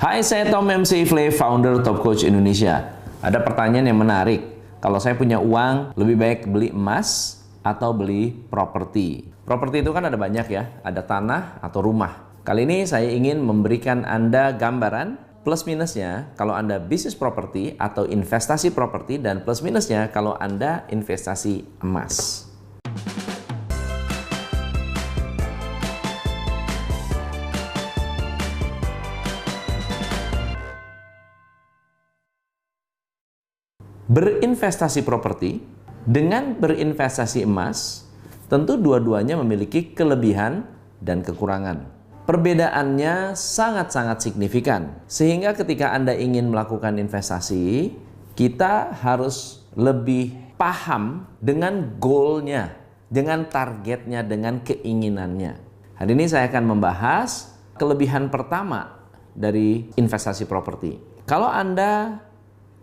Hai, saya Tom MC Ifle, founder Top Coach Indonesia. Ada pertanyaan yang menarik. Kalau saya punya uang, lebih baik beli emas atau beli properti? Properti itu kan ada banyak ya, ada tanah atau rumah. Kali ini saya ingin memberikan Anda gambaran plus minusnya kalau Anda bisnis properti atau investasi properti, dan plus minusnya kalau Anda investasi emas. Berinvestasi properti dengan berinvestasi emas, tentu dua-duanya memiliki kelebihan dan kekurangan. Perbedaannya sangat-sangat signifikan, sehingga ketika Anda ingin melakukan investasi, kita harus lebih paham dengan goalnya, dengan targetnya, dengan keinginannya. Hari ini saya akan membahas kelebihan pertama dari investasi properti. Kalau Anda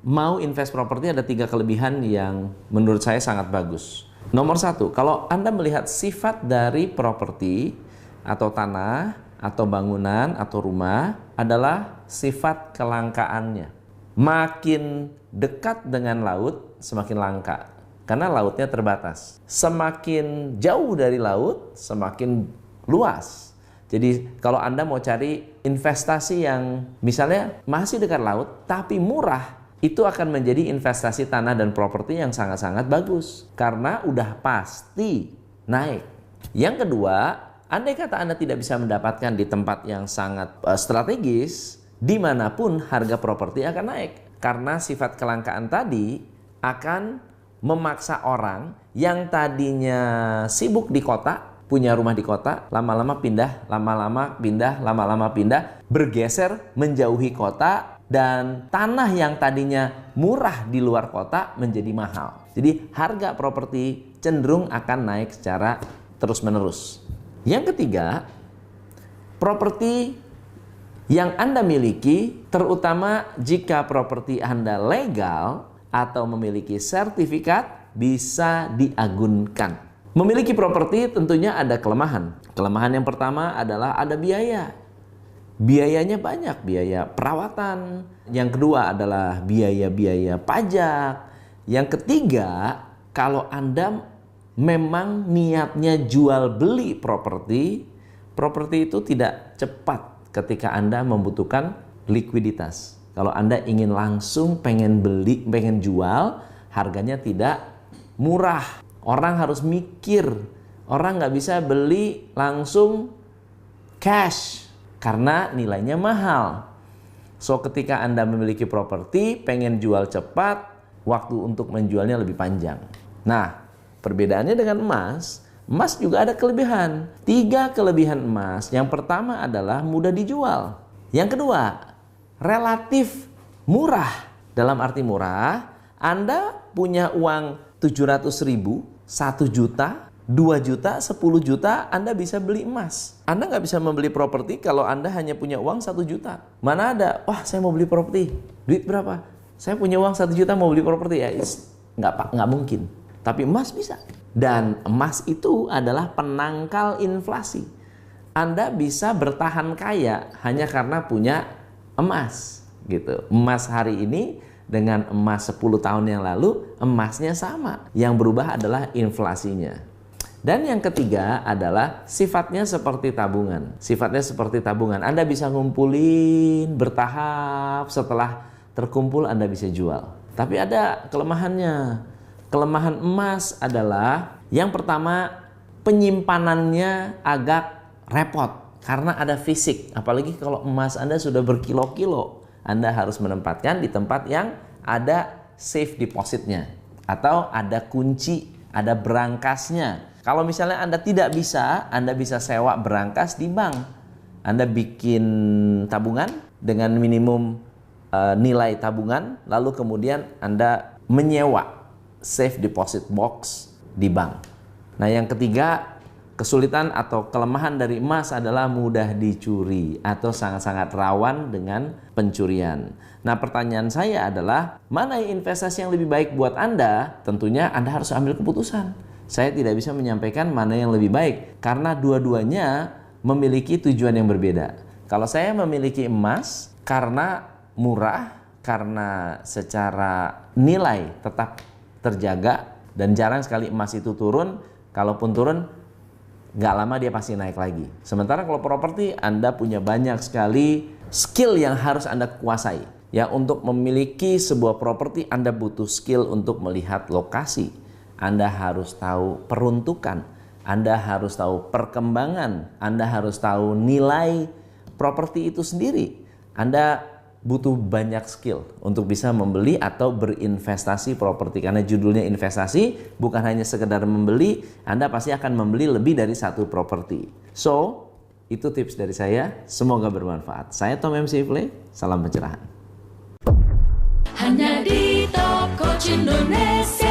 mau invest properti, ada 3 kelebihan yang menurut saya sangat bagus. Nomor 1, kalau Anda melihat sifat dari properti atau tanah atau bangunan atau rumah adalah sifat kelangkaannya. Makin dekat dengan laut, semakin langka. Karena lautnya terbatas. Semakin jauh dari laut, semakin luas. Jadi kalau Anda mau cari investasi yang misalnya masih dekat laut tapi murah, itu akan menjadi investasi tanah dan properti yang sangat-sangat bagus. Karena udah pasti naik. Yang kedua, andai kata Anda tidak bisa mendapatkan di tempat yang sangat strategis, dimanapun harga properti akan naik. Karena sifat kelangkaan tadi akan memaksa orang yang tadinya sibuk di kota, punya rumah di kota, lama-lama pindah, lama-lama pindah, lama-lama pindah, bergeser menjauhi kota, dan tanah yang tadinya murah di luar kota menjadi mahal. Jadi harga properti cenderung akan naik secara terus-menerus. Yang ketiga, properti yang Anda miliki, terutama jika properti Anda legal atau memiliki sertifikat, bisa diagunkan. Memiliki properti tentunya ada kelemahan. Kelemahan yang pertama adalah ada biaya. Biayanya banyak, biaya perawatan. Yang kedua adalah biaya-biaya pajak. Yang ketiga, kalau Anda memang niatnya jual beli properti, properti itu tidak cepat ketika Anda membutuhkan likuiditas. Kalau Anda ingin langsung pengen beli, pengen jual, harganya tidak murah. Orang harus mikir. Orang nggak bisa beli langsung cash karena nilainya mahal. So ketika Anda memiliki properti, pengen jual cepat, waktu untuk menjualnya lebih panjang. Nah, perbedaannya dengan emas, emas juga ada kelebihan. 3 kelebihan emas. Yang pertama adalah mudah dijual. Yang kedua, relatif murah. Dalam arti murah, Anda punya uang 700.000, 1 juta, 2 juta, 10 juta, Anda bisa beli emas. Anda nggak bisa membeli properti kalau Anda hanya punya uang 1 juta. Mana ada, wah saya mau beli properti, duit berapa? Saya punya uang 1 juta mau beli properti, ya nggak mungkin. Tapi emas bisa. Dan emas itu adalah penangkal inflasi. Anda bisa bertahan kaya hanya karena punya emas. Gitu. Emas hari ini dengan emas 10 tahun yang lalu, emasnya sama. Yang berubah adalah inflasinya. Dan yang ketiga adalah sifatnya seperti tabungan. Sifatnya seperti tabungan. Anda bisa ngumpulin bertahap, setelah terkumpul Anda bisa jual. Tapi ada kelemahannya. Kelemahan emas adalah yang pertama, penyimpanannya agak repot karena ada fisik. Apalagi kalau emas Anda sudah berkilo-kilo, Anda harus menempatkan di tempat yang ada safe depositnya atau ada kunci, ada berangkasnya. Kalau misalnya Anda tidak bisa, Anda bisa sewa berangkas di bank. Anda bikin tabungan dengan minimum nilai tabungan, lalu kemudian Anda menyewa safe deposit box di bank. Nah, yang ketiga, kesulitan atau kelemahan dari emas adalah mudah dicuri atau sangat-sangat rawan dengan pencurian. Nah, pertanyaan saya adalah, mana investasi yang lebih baik buat Anda? Tentunya Anda harus ambil keputusan. Saya tidak bisa menyampaikan mana yang lebih baik karena dua-duanya memiliki tujuan yang berbeda. Kalau saya memiliki emas, karena murah, karena secara nilai tetap terjaga, dan jarang sekali emas itu turun. Kalaupun turun, nggak lama dia pasti naik lagi. Sementara kalau properti, Anda punya banyak sekali skill yang harus Anda kuasai. Ya, untuk memiliki sebuah properti, Anda butuh skill untuk melihat lokasi. Anda harus tahu peruntukan, Anda harus tahu perkembangan, Anda harus tahu nilai properti itu sendiri. Anda butuh banyak skill untuk bisa membeli atau berinvestasi properti. Karena judulnya investasi, bukan hanya sekedar membeli, Anda pasti akan membeli lebih dari satu properti. So, itu tips dari saya, semoga bermanfaat. Saya Tom MC Ifle, salam pencerahan. Hanya di Top Coach Indonesia.